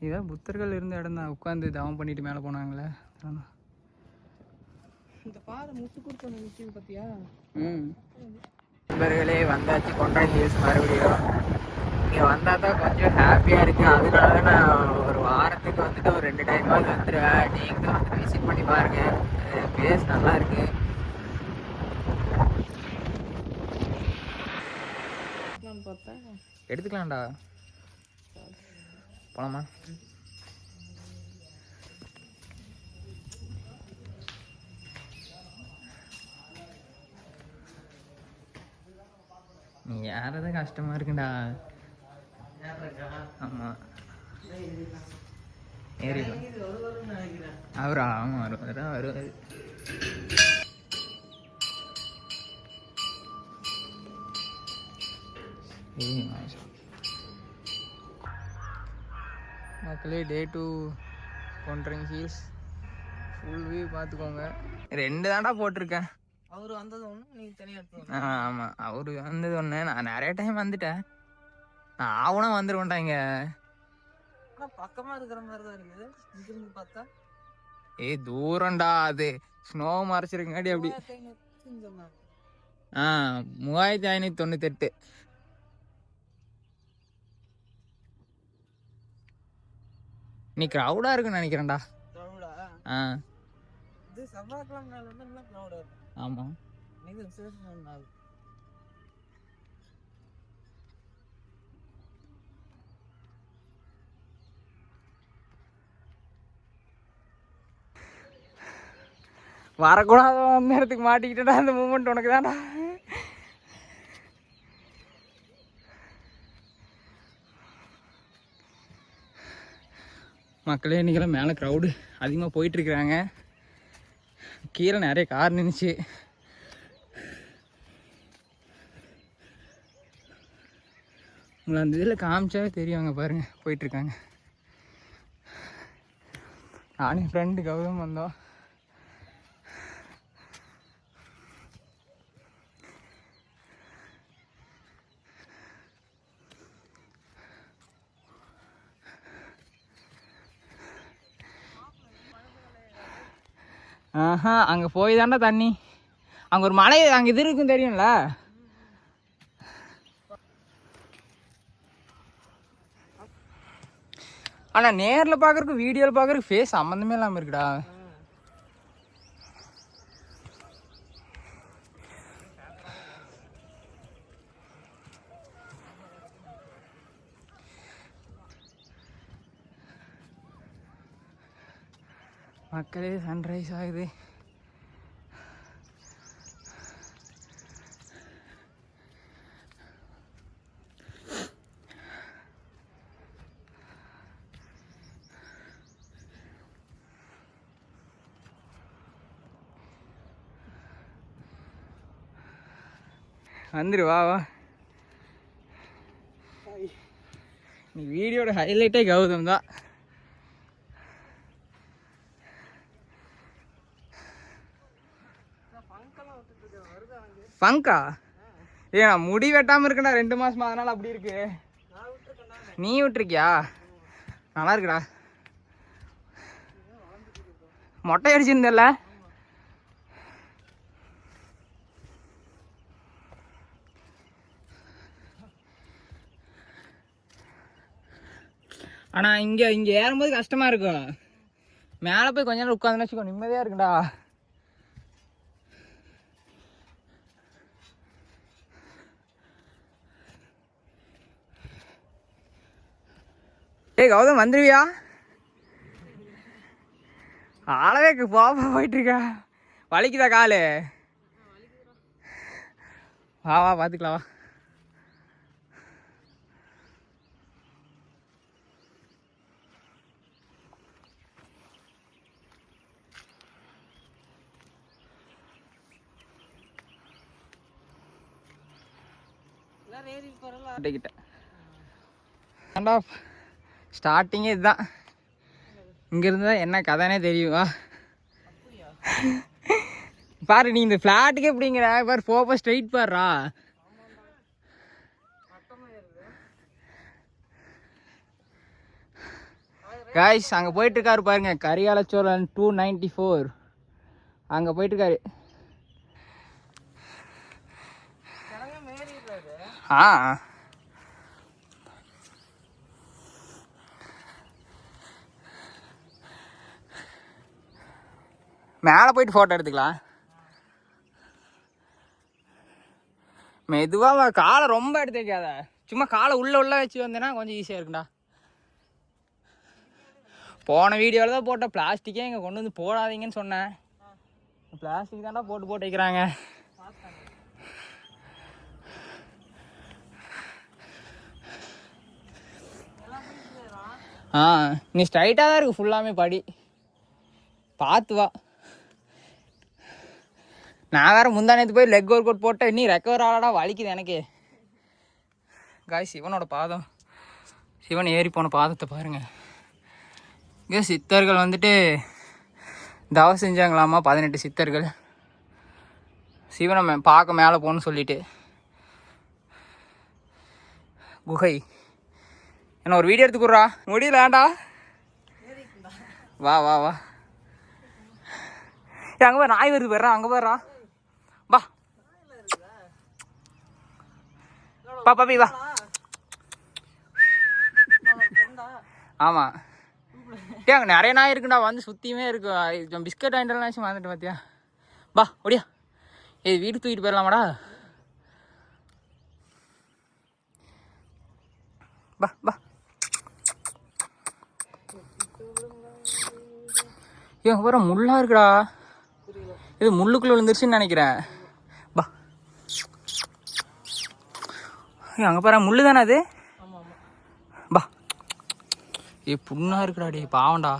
இதான் புத்தர்கள் இருந்த இடம் தான். உட்காந்து தவம் பண்ணிட்டு மேலே போனாங்களே. இந்த பாறை முட்டு கொடுத்த விஷயம் பார்த்தியா? நண்பர்களே வந்தாச்சு கொண்டாடி ஹில்ஸ் மறுபடியும். இங்கே வந்தால் தான் கொஞ்சம் ஹாப்பியாக இருக்குது. அதனால தான் நான் ஒரு வாரத்துக்கு வந்துட்டு ஒரு 2 டைமாவது வந்துடுவேன். நீங்களும் வந்து விசிட் பண்ணி பாருங்கள். பிளேஸ் நல்லா இருக்குது. எடுத்துக்கலாம்டா. போலாமா? நீ யாரதான் கஷ்டமா இருக்குண்டா. ஆமா ஏறிடும் அவரா? ஆமா வருவாரு. மக்களே டே 2 கொண்டரிங் ஹில்ஸ் ஃபுல் வியூ பார்த்துக்கோங்க. 2 தாண்டா போட்டிருக்கேன். அவரு வந்தது ஒன்று, நீங்கள் தனியாக. ஆமாம், அவரு வந்தது ஒன்று. நான் நிறைய டைம் வந்துட்டேன். நான் ஆவணா வந்துருவேன்டாங்க. ஆனால் பக்கமாக இருக்கிற மாதிரி தான் இருக்குது இங்கிருந்து பார்த்தா. தூரம்டா. அது ஸ்னோ மறைச்சிருக்காடி அப்படி. 3598. நீ க்ரௌடா இருக்குன்னு நினைக்கிறேன்டா. இது செவ்வாய்க்கிழமை வந்து நல்லா க்ரௌடா இருக்கும். ஆமா, இது விசேஷம் நாள். வரக்கூடாத நேரத்துக்கு மாட்டிக்கிட்டா அந்த மூமெண்ட் உனக்கு தான்டா. மக்களே இன்றைக்கெல்லாம் மேலே க்ரௌடு அதிகமாக போயிட்டுருக்குறாங்க. கீழே நிறைய கார் நின்றுச்சு. உங்களை அந்த இதில் காமிச்சாவே தெரியுவாங்க. பாருங்கள் போயிட்டுருக்காங்க. நானும் என் ஃப்ரெண்டு கௌதம் வந்தோம். அங்கே போய் தாண்டா தண்ணி. அங்கே ஒரு மலை அங்கே இது இருக்குன்னு தெரியும்ல. ஆனால் நேரில் பார்க்குறக்கு வீடியோவில் பார்க்குறக்கு ஃபேஸ் சம்மந்தமே இல்லாமல் இருக்குடா. மக்களே சன்ரைஸ் ஆகுது. வந்துரு வா வா. நீ வீடியோட ஹைலைட்டே கௌதம் தான். ஃபங்கா? நான் முடி வெட்டாமல் இருக்கேன்டா 2 மாசமா, அதனால அப்படி இருக்கு. நீ விட்டுருக்கியா? நல்லா இருக்குடா. மொட்டை அடிச்சிருந்தல. ஆனால் இங்கே ஏறும்போது கஷ்டமா இருக்கும். மேலே போய் கொஞ்ச நேரம் உட்காந்துன்னு வச்சுக்கோ, நிம்மதியாக இருக்குடா. கௌதம் வந்துருவியா? ஆளவே போயிட்டு இருக்கா. வலிக்குதா காலு? வா வா பார்த்துக்கலாம் வா. ஸ்டார்டிங்கே இதுதான். இங்கிருந்து தான் என்ன கதைனே தெரியுமா? பாரு நீ இந்த ஃப்ளாட்டுக்கு எப்படிங்கிற பாரு. போப்போ ஸ்ட்ரைட் பாருடா. காய்ஸ் அங்கே போயிட்டுருக்காரு பாருங்க, கரியாலச்சோழன் 294 அங்கே போயிட்டுருக்காரு. ஆ மேலே போயிட்டு ஃபோட்டோ எடுத்துக்கலாம். மெதுவாக காலை ரொம்ப எடுத்து வைக்காத, சும்மா காலை உள்ள வச்சு வந்தேன்னா கொஞ்சம் ஈஸியாக இருக்குண்டா. போன வீடியோவில் தான் போட்ட பிளாஸ்டிக்கே இங்கே கொண்டு வந்து போடாதீங்கன்னு சொன்னேன். பிளாஸ்டிக் தான்டா போட்டு வைக்கிறாங்க. ஆ நீ ஸ்ட்ரைட்டாக தான் இருக்கு ஃபுல்லாமே, படி பார்த்து வா. நான் வேறு முந்தானத்து போய் லெக் ஒர்க் அவுட் போட்டேன், இன்னும் ரெக்கவர் ஆகலடா, வலிக்குது எனக்கு. காய் சிவனோட பாதம், சிவன் ஏறி போன பாதத்தை பாருங்கள். இங்கே சித்தர்கள் வந்துட்டு தவம் செஞ்சாங்களாமா, 18 சித்தர்கள் சிவனை பார்க்க மேலே போகணுன்னு சொல்லிட்டு. குகை என்ன ஒரு வீடியோ எடுத்துக்குறா, முடியலாண்டா. வா வா வா, அங்கே போய் நாய் வருது போயிடுறா, அங்கே போயிடுறா. வா பா பாப்பி வா. ஆமாம் அங்கே நிறைய நாய் இருக்குண்டா, வந்து சுற்றியுமே இருக்கு. பிஸ்கட் வாங்கிட்டு வந்துட்டு பார்த்தியா. பா ஒடியா, வீடு தூக்கிட்டு போயிடலாமாடா. பா பா, ஏன் வர முள்ளா இருக்குடா, இது முள்ளுக்குள்ள விழுந்துருச்சுன்னு நினைக்கிறேன். பா அங்கே பாரு, முள்ளு தானே அது. பா புண்ணா இருக்குடா, டே பாவண்டா.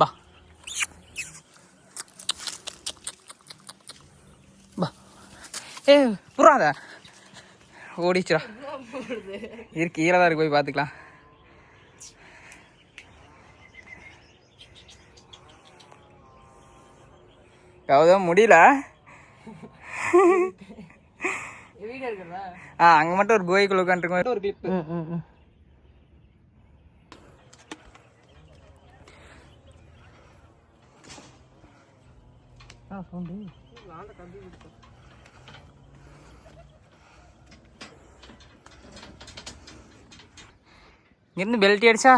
பா பா புறாத ஓடிச்சுடா, இருக்கு கீழே தான் இருக்கு, போய் பார்த்துக்கலாம். கௌதம் முடியல. அங்கே மட்டும் ஒரு கோயிக்குள்ள உட்காந்துருக்கோம், ஒரு கிளிப்பு. இங்கிருந்து பெல்ட் அடிச்சா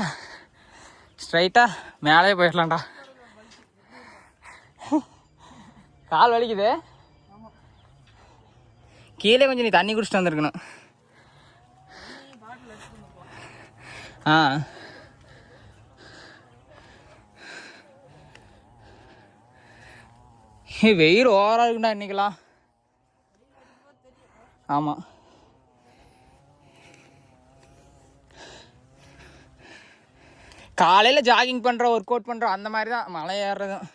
ஸ்ட்ரைட்டா மேலே போயிடலாம்டா. கால் வலிக்குது, கீழே கொஞ்சம் நீ தண்ணி குடிச்சிட்டு வந்துருக்கணும். ஆ வெயில் ஓவராக இருக்குண்டா இன்னைக்கெல்லாம். ஆமாம் காலையில் ஜாகிங் பண்ணுறோம், ஒர்க் அவுட் பண்ணுறோம், அந்த மாதிரி தான் மலை ஏறுறதும்.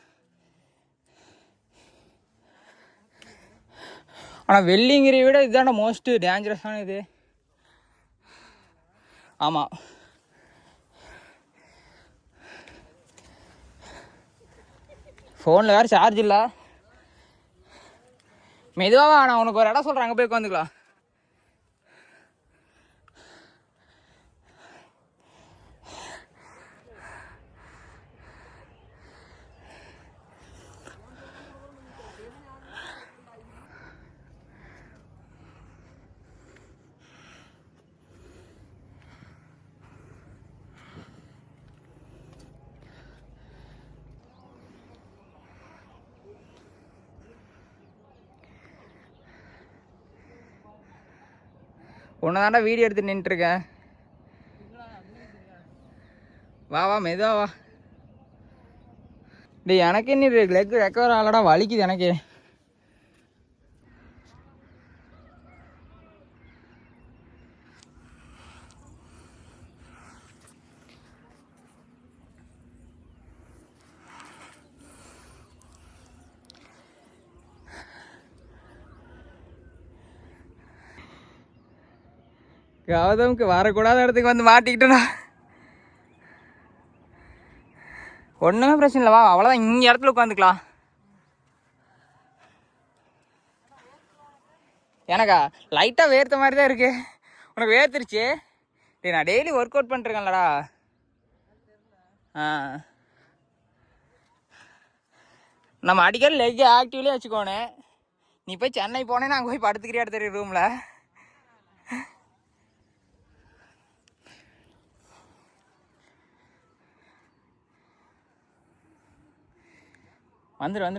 ஆனால் வெள்ளிங்கிரியை விட இதுதான்டா மோஸ்ட்டு டேஞ்சரஸான இது. ஆமாம் ஃபோனில் வேறு சார்ஜ் இல்லை. மெதுவாக நான் உனக்கு ஒரு இடம் சொல்கிறேன், அங்கே போய் உட்காந்துக்கலாம். ஒன்று தாண்டா வீடியோ எடுத்து நின்றுருக்கேன். வா வா மெதுவா வா. டே எனக்கு இன்னும் லெக் ரெக்கவர் ஆகலடா, வலிக்குது எனக்கு. கௌதமுக்கு வரக்கூடாத இடத்துக்கு வந்து மாட்டிக்கிட்டேனா. ஒன்றுமே பிரச்சனை இல்லை, வா அவ்வளோதான், இங்கே இடத்துல உட்காந்துக்கலாம். எனக்கா லைட்டாக வேர்த்த மாதிரி தான் இருக்குது. உனக்கு வேர்த்துருச்சு. டே நான் டெய்லி ஒர்க் அவுட் பண்ணிருக்கேன்லடா. நம்ம அடிக்கடி லெக் ஆக்டிவ்லேயே வச்சுக்கோனே. நீ போய் சென்னை போனேன்னா அங்கே போய் படுத்துக்கிறியா தெரியும் ரூமில்.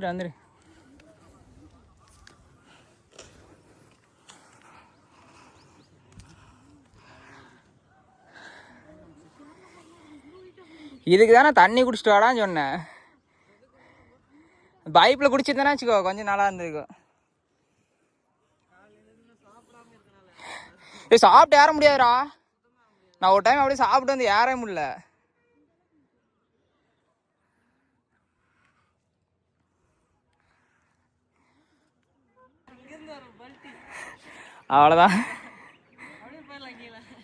வந்துரு. இதுக்கு தானே தண்ணி குடிச்சிட்டு வாடான்னு சொன்னேன். பைப்பில் குடிச்சிருந்தேன்னா வச்சுக்கோ கொஞ்சம் நல்லா இருந்திருக்கும். சாப்பிட்டு ஏற முடியாதுடா. நான் ஒரு டைம் அப்படியே சாப்பிட்டு வந்து ஏற முடியல. அவ்வளோதான்,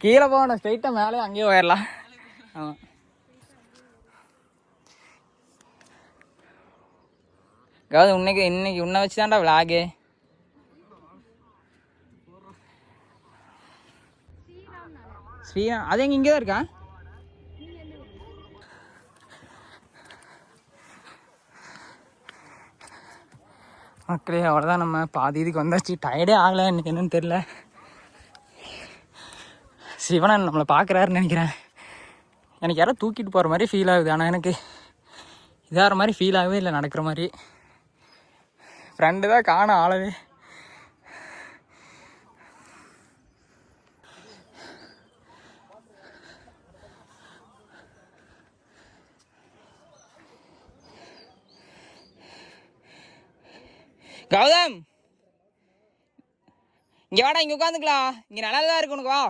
கீழே போகணும், ஸ்ட்ரைட்டாக மேலே அங்கேயே போயிடலாம். ஆமாம், அதாவது இன்னைக்கு உன்னை வச்சு தான்டா விளாகு. ஸ்ரீராம் அது எங்க இங்கே தான் இருக்கா? மக்களே அவ்வளோதான், நம்ம பாதி இதுக்கு வந்தாச்சு. டயர்டே ஆகலை இன்னைக்கு, என்னன்னு தெரில. சிவனன் நம்மளை பார்க்குறாருன்னு நினைக்கிறேன். எனக்கு யாரோ தூக்கிட்டு போகிற மாதிரி ஃபீல் ஆகுது. ஆனால் எனக்கு இதாகிற மாதிரி ஃபீல் ஆகவே இல்லை, நடக்கிற மாதிரி. ஃப்ரெண்டு தான் காணோம் ஆளவே. கௌதம் இங்கே வாடா, இங்கே உட்காந்துக்கலாம். இங்கே நல்லா தான் இருக்கு உனக்கு. வா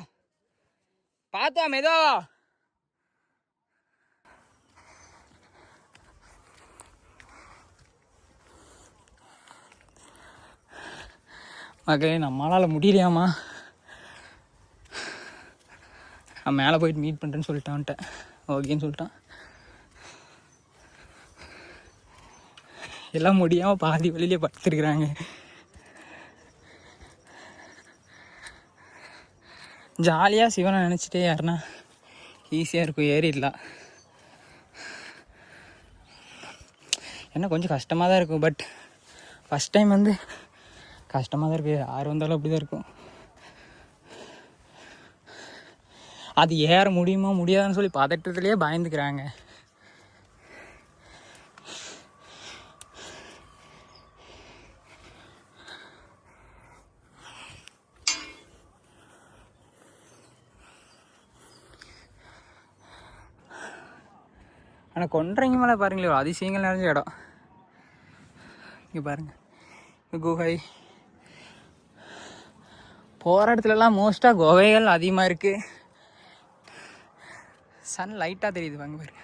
பார்த்து வா, மெதோ. மகளே நம்மளால் முடியலையாம்மா. நான் மேலே போயிட்டு மீட் பண்ணுறேன்னு சொல்லிட்டான்ட்ட. ஓகேன்னு சொல்லிட்டான். எல்லாம் முடியாமல் பாதி வழியிலே படுத்துருக்குறாங்க. ஜாலியாக சிவனை நினச்சிட்டே யாருன்னா ஈஸியாக இருக்கும், ஏறிடலாம். என்ன கொஞ்சம் கஷ்டமாக தான் இருக்கும். பட் ஃபஸ்ட் டைம் வந்து கஷ்டமாக தான் இருக்குது. யார் வந்தாலும் அப்படி தான் இருக்கும். அது ஏற முடியுமா முடியாதுன்னு சொல்லி பதட்டத்துலேயே பயந்துக்கிறாங்க. ஆனால் கொன்றங்க மேலே பாருங்களே, அதிசயங்கள் நிறைஞ்ச இடம். இங்கே பாருங்கள், குகை போகிற இடத்துலலாம் மோஸ்ட்டாக குகைகள் அதிகமாக இருக்குது. சன் லைட்டாக தெரியுது வாங்க பாருங்க.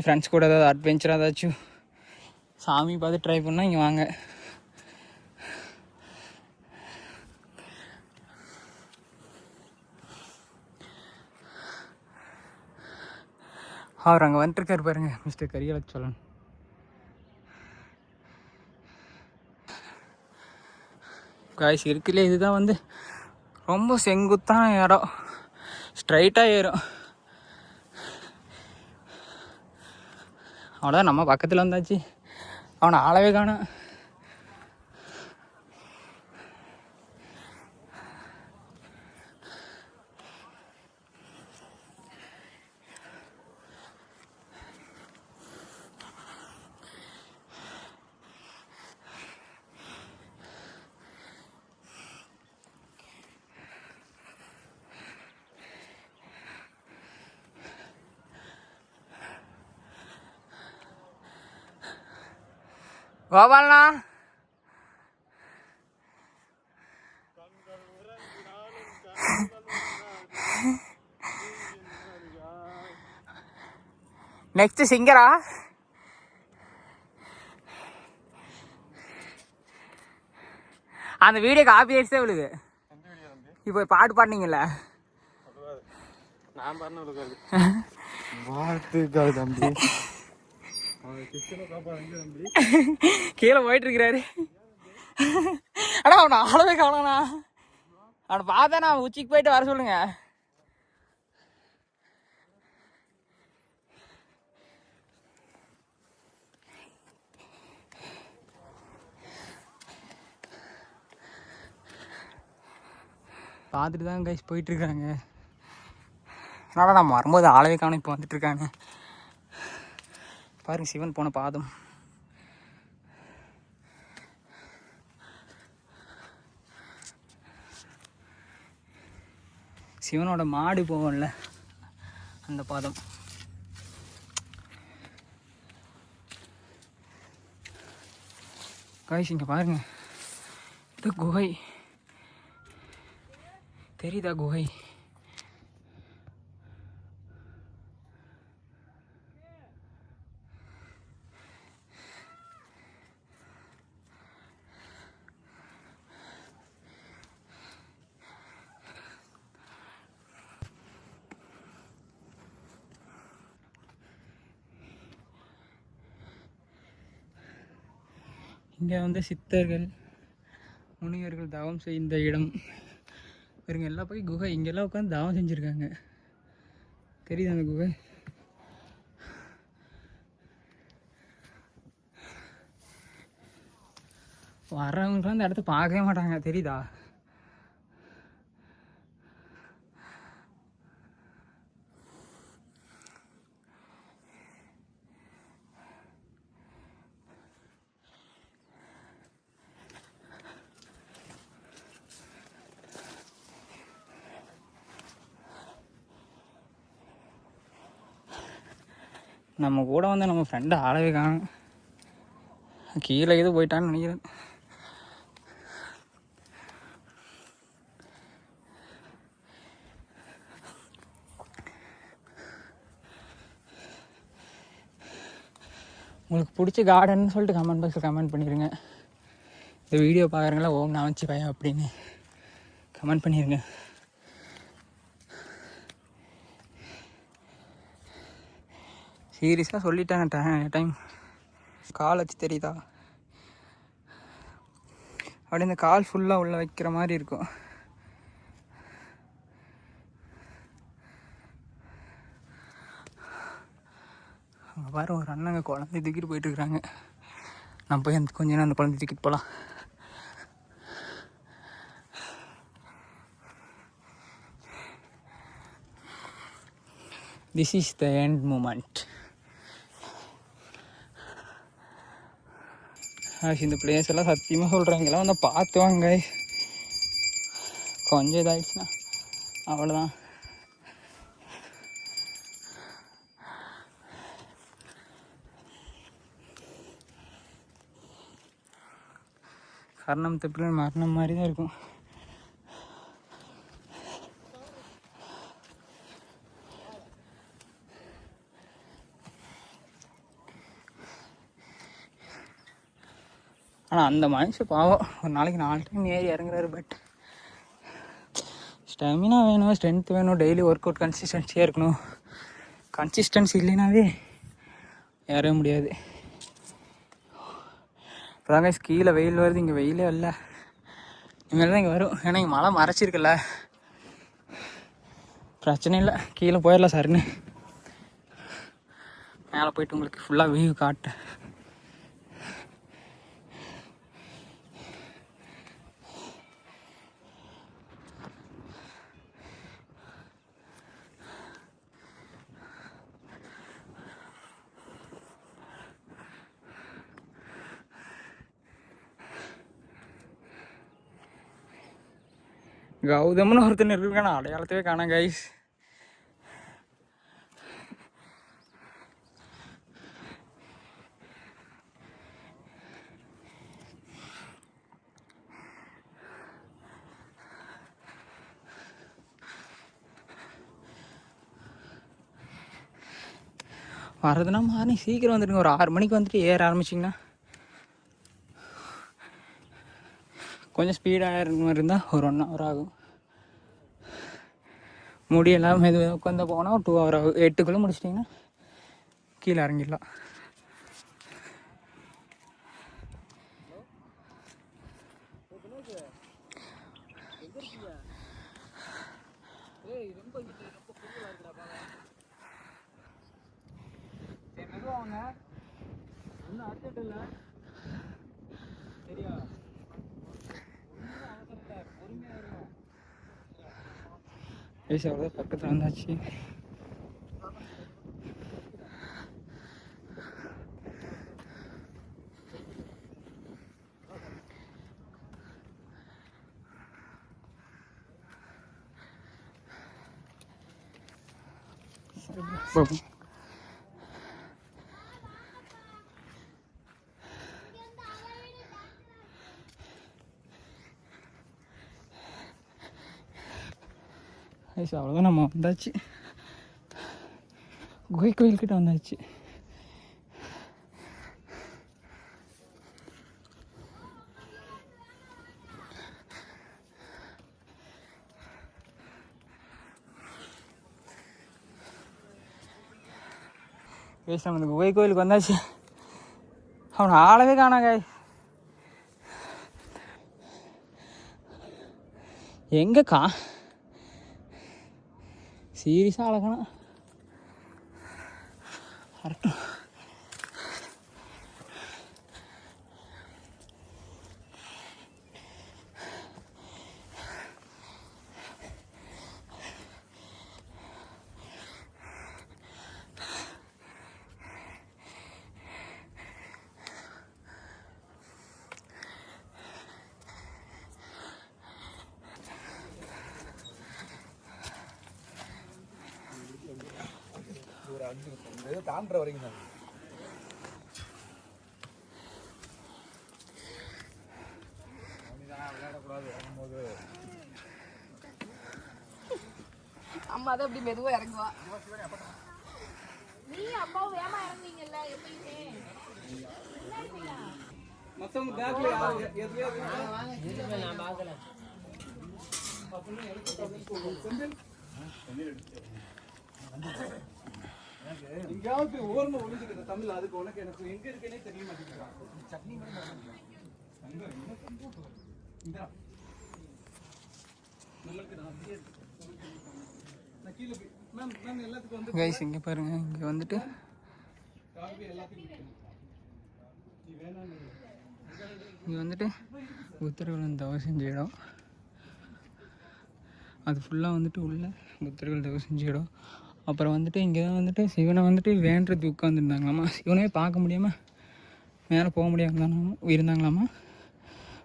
ஃப்ரெண்ட்ஸ் கூட ஏதாவது அட்வென்ச்சராக ஏதாச்சும் சாமி பார்த்து ட்ரை பண்ணால் இங்கே வாங்க. அவர் அங்கே வந்துட்டுருக்காரு பாருங்க, மிஸ்டர் கரியலச்சோழன். காய்ஸ் இருக்குல்ல, இதுதான் வந்து ரொம்ப செங்குத்தான இடம். ஸ்ட்ரைட்டாக ஏறும். அவ்வளோதான், நம்ம பக்கத்தில் வந்தாச்சு. அவனை ஆளவே காணோம். கோபாலண்ணா நெக்ஸ்ட் சிங்கரா? அந்த வீடியோ காப்பி அடிச்சே விழுது. இப்போ பாட்டு பாடுனீங்கல்ல, நான் பாட்டு கீழே போயிட்டு இருக்கிறாரு. அண்ணா அவனை ஆளவே காணோண்ணா. அவனை பார்த்தா நான் உச்சிக்கு போயிட்டு வர சொல்லுங்க. பார்த்துட்டு தான் கைஸ் போயிட்டுருக்காங்க. அதனால் நம்ம வரும்போது ஆளவே காணும். இப்போ வந்துட்டுருக்காங்க பாருங்க. சிவன் போன பாதம். சிவனோட மாடு போவோம்ல அந்த பாதம். கைஸ் இங்கே பாருங்க, இது குகை தெரியுதா? குகை இங்கே வந்து சித்தர்கள் முனிவர்கள் தவம் செய்த இடம் பாருங்க. எல்லாம் போய் குகை இங்கெல்லாம் உட்காந்து தவம் செஞ்சுருக்காங்க. தெரியுது அந்த குகை? வர்றவங்களாம் அந்த இடத்த பார்க்கவே மாட்டாங்க. தெரியுதா? நம்ம கூட வந்து நம்ம ஃப்ரெண்டு ஆளவே காணும். கீழே எது போயிட்டான்னு நினைக்கிறேன். உங்களுக்கு பிடிச்ச கார்டன் சொல்லிட்டு கமெண்ட் பாக்ஸில் கமெண்ட் பண்ணிடுங்க. இந்த வீடியோ பார்க்குறங்களா ஓம் நமச்சிவாயா அப்படின்னு கமெண்ட் பண்ணிடுங்க. சீரியஸாக சொல்லிட்டேன். டைம் கால் வச்சு தெரியுதா? அப்படி இந்த கால் ஃபுல்லாக உள்ள வைக்கிற மாதிரி இருக்கும். அங்கே பாரு ஒரு அண்ணங்க குழந்தை தூக்கிட்டு போயிட்டுருக்குறாங்க. நான் போய் அந்த கொஞ்ச நேரம் அந்த குழந்தை தூக்கிட்டு போகலாம். This is the end moment. இந்த பிளேஸ் எல்லாம் சத்தியமாக சொல்கிறேன், இங்கெல்லாம் வந்து பார்த்து வாங்க. கொஞ்சம் இதாகிடுச்சுன்னா அவ்வளோதான். கர்ணம் தப்பில் மரணம் மாதிரி தான் இருக்கும். ஆனால் அந்த மனுஷன் பாவம் ஒரு நாளைக்கு 4 டைம் ஏறி இறங்குறாரு. பட் ஸ்டாமினா வேணும், ஸ்ட்ரென்த் வேணும், டெய்லி ஒர்க் அவுட் கன்சிஸ்டன்சியாக இருக்கணும். கன்சிஸ்டன்சி இல்லைனாவே ஏறவே முடியாது. இப்போதாங்க கீழே வெயில் வருது, இங்கே வெயிலே இல்லை. இனிமேல் தான் இங்கே வரும். ஏன்னா இங்கே மழை மறைச்சிருக்குல்ல, பிரச்சனை இல்லை. கீழே போயிடலாம் சார்னு மேலே போயிட்டு உங்களுக்கு ஃபுல்லாக வியூ காட்டேன். கௌதம்னு ஒருத்தர் இருக்கான அடையாளத்தவே காணோம் கைஸ். வரதுன்னா மார்னிங் சீக்கிரம் வந்துடுங்க. ஒரு 6 மணிக்கு வந்துட்டு ஏற ஆரம்பிச்சிங்கன்னா கொஞ்சம் ஸ்பீடாக ஏறுற மாதிரி இருந்தால் ஒரு 1 hour ஆகும். முடியெல்லாம் மெதுவாக உட்காந்து போனால் ஒரு 2 hour ஆகும். 8க்குள்ளே முடிச்சிட்டிங்கன்னா கீழே இறங்கிடலாம். வாங்க, ஒன்றும் அர்ஜென்ட் இல்லை சரியா, ஒன்றும் அவசரம் இல்லை, பொறுமையாக இருக்கும். கைஸ் அவ்வளோ பக்கத்தில் வந்தாச்சு. பாப்போம். அவ்வளோதான் நம்ம வந்தாச்சு, குகை கோயில்கிட்ட வந்தாச்சு. நம்ம இந்த குகை கோயிலுக்கு வந்தாச்சு. அவனை ஆளவே காணாங்க. எங்கக்கா சீரியஸாக அழகணும் கரெக்டும். தாண்டுற வரைக்கும் தான் விளையாடக்கூடாது. வரும்போது அம்மா தான் அப்படி மெதுவா இறங்குவா. நீ அம்மாவும் வேமா இறங்குவீங்கல்ல எப்பயுமே. மத்தவங்க பேக்ல நான் பார்க்கல. எங்கேயாவது ஓர்ம ஒழிஞ்சுக்கிற தமிழ், அதுக்கு உனக்கு எனக்கு எங்க இருக்கேனே தெரிய மாட்டேங்கிறா. சட்னி கைஸ் இங்கே பாருங்க, இங்கே வந்துட்டு இங்கே வந்துட்டு புத்தர்கள் தவறு செஞ்ச இடம். அது ஃபுல்லாக வந்துட்டு உள்ள புத்தர்கள் தவறு செஞ்ச இடம். அப்புறம் வந்துட்டு இங்கே தான் வந்துட்டு சிவனை வந்துட்டு வேண்டது உட்காந்துருந்தாங்களாமா. சிவனே பார்க்க முடியாமல் மேலே போக முடியாமல் இருந்தாங்களாமா.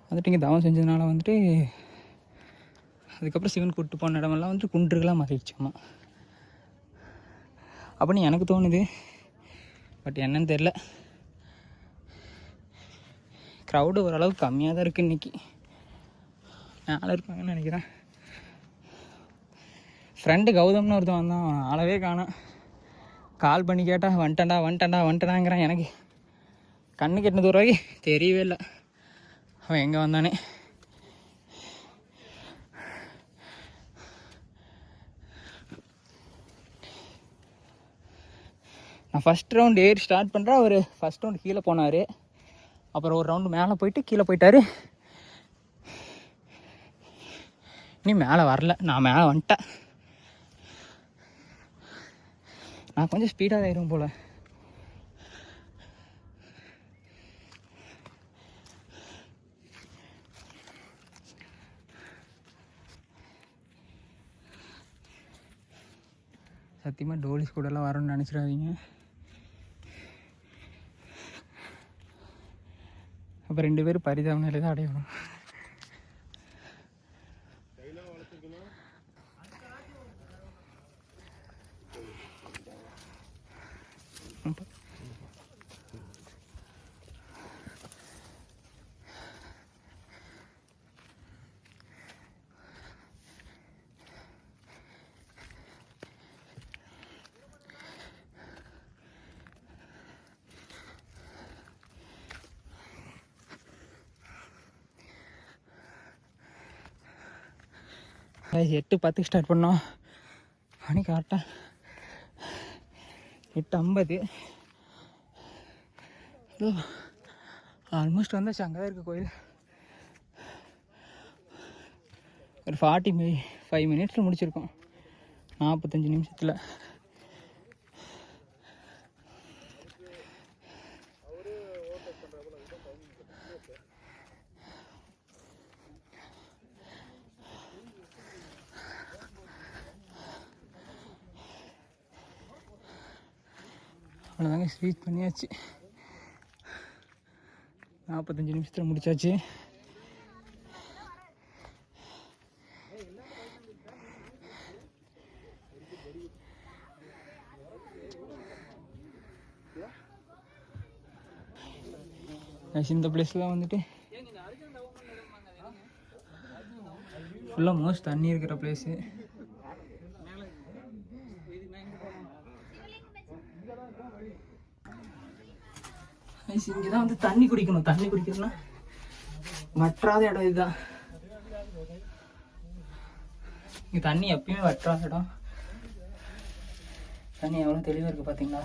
வந்துட்டு இங்கே தவம் செஞ்சதுனால வந்துட்டு அதுக்கப்புறம் சிவன் கூப்பிட்டு போன இடமெல்லாம் வந்துட்டு குன்றுகளாக மாறிடுச்சாமா அப்படின்னு எனக்கு தோணுது. பட் என்னன்னு தெரில. க்ரௌடு ஓரளவுக்கு கம்மியாக தான் இருக்குது இன்றைக்கி. மேலே இருப்பாங்கன்னு நினைக்கிறேன். ஃப்ரெண்டு கௌதம்னு ஒருத்தன் வந்தான், ஆளவே காணோம். கால் பண்ணி கேட்டால் வந்துட்டாங்கிறான். எனக்கு கண்ணு கெட்டின தூரம் வரைக்கும் தெரியவே இல்லை அவன் எங்கே வந்தானே. நான் ஃபஸ்ட் ரவுண்டு ஏறி ஸ்டார்ட் பண்ணுறேன். அவர் ஃபஸ்ட் ரவுண்டு கீழே போனார். அப்புறம் ஒரு ரவுண்டு மேலே போயிட்டு கீழே போயிட்டார். இனி மேலே வரல, நான் மேலே வந்துட்டேன். நான் கொஞ்சம் ஸ்பீடாக ஆயிரும் போல். சத்தியமாக டோலிஸ் கூடலாம் வரணும்னு நினச்சிடாதீங்க. அப்போ 2 பேரும் பரிதாப நிலை தான் அடையணும். guys 8:10 ஸ்டார்ட் பண்ணோம். மணி கரெக்டாக 8:50. ஆல்மோஸ்ட் வந்தாச்சு. அங்கே தான் இருக்குது கோயில். ஒரு 45 மினிட்ஸில் முடிச்சிருக்கோம். 45 நிமிஷத்தில். அவ்வளோதாங்க ஸ்வீட் பண்ணியாச்சு. 45 நிமிஷத்தில் முடிச்சாச்சு. இந்த பிளேஸ்லாம் வந்துட்டு ஃபுல்லாக மோஸ்ட் தண்ணி இருக்கிற பிளேஸு. இங்கே தான் வந்து தண்ணி குடிக்கணும். தண்ணி குடிக்கணும்னா வற்றாத இடம் இதுதான். இங்கே தண்ணி எப்பயுமே வற்றாத இடம். தண்ணி எவ்வளோ தெளிவாக இருக்குது பார்த்தீங்களா?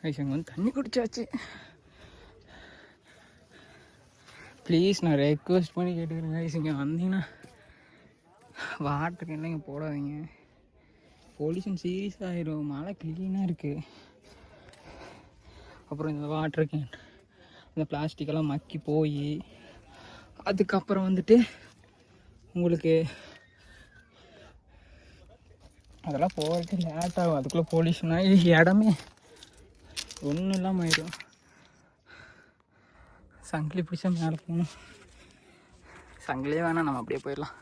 ஐஷங்க வந்து தண்ணி குடிச்சாச்சு. ப்ளீஸ் நான் ரெக்வஸ்ட் பண்ணி கேட்டுக்கிறேங்க. ஐஷங்க வந்தீங்கன்னா வாட்டருக்கு என்னங்க போடாதீங்க. பொல்யூஷன் சீரியஸ் ஆகிடும். மழை க்ளீனாக இருக்குது. அப்புறம் இந்த வாட்டர் கேன் இந்த பிளாஸ்டிக்கெல்லாம் மக்கி போய் அதுக்கப்புறம் வந்துட்டு உங்களுக்கு அதெல்லாம் போகிறதுக்கு லேட் ஆகும். அதுக்குள்ளே பொல்யூஷனாக இடமே ஒன்றும் இல்லாமல் ஆயிடும். சங்கிலி பிடிச்சா மேலே போகணும். சங்கிலியே வேணாம், நம்ம அப்படியே போயிடலாம்.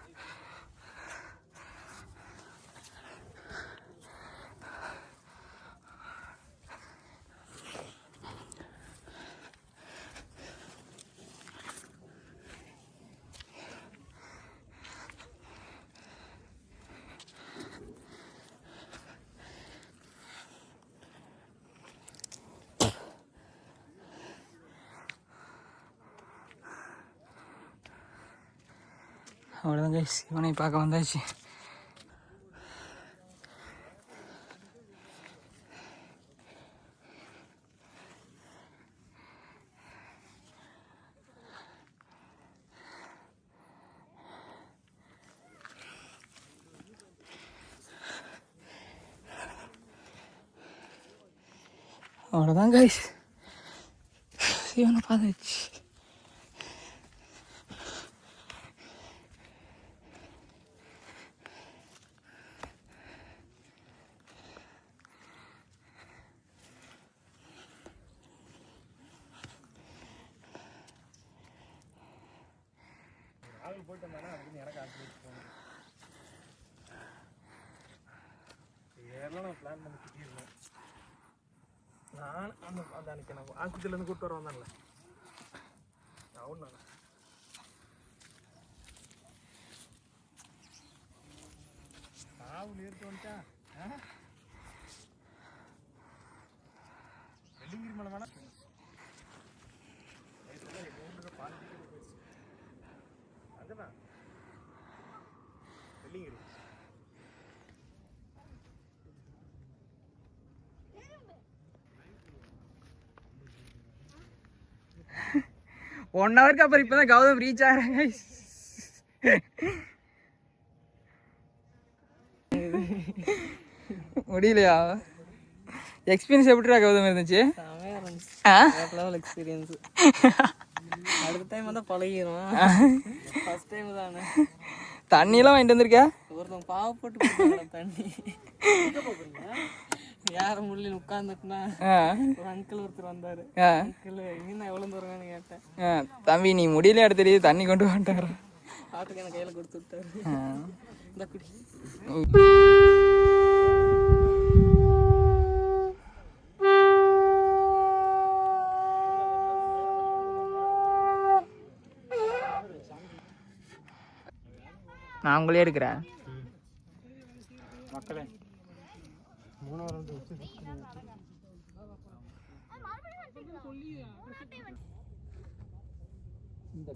அவ்வளோதான் கைஸ், இவனை பார்க்க வந்தாச்சு. அவ்வளோதான் கைஸ், இவனை பார்த்தாச்சு. பிளான் பண்ணி சுற்றிருந்தேன் நான். அந்த அன்னைக்கு நான் ஆஸ்பத்திரியிலேருந்து கூப்பிட்டு வர வந்தான்ல அவன் காவல் ஏற்க வந்துட்டா வெள்ளிங்கிரி மலை வேணா அங்கதான் வெள்ளிங்கிரி. ஒன் ஹவருக்கு அப்புறம் இப்போ தான் கௌதம் ரீச் ஆகிறாங்க. முடியலையா? எக்ஸ்பீரியன்ஸ் எப்படிடா கௌதம் இருந்துச்சு? எக்ஸ்பீரியன்ஸ் அடுத்த டைம் வந்து பழகிடும். ஃபர்ஸ்ட் டைம் தானே. தண்ணியெல்லாம் வாங்கிட்டு வந்திருக்கா? ஒருத்தவங்க பாவப்பட்டு தண்ணி யார முள்ளில் உட்காந்துட்டுனா ஒரு அங்கிள் ஒருத்தர் வந்தாரு. அங்கிள் இன்னும் எவ்வளோ தூரம்னு கேட்டேன். தம்பி நீ முடியல எடுத்து தண்ணி கொண்டு வந்துட்டாரு. ஆட்டுக்கு எனக்கு கையில் கொடுத்து விட்டாரு. இந்த குடி நான் உங்களே எடுக்கிறேன் மக்களே. 3 இந்த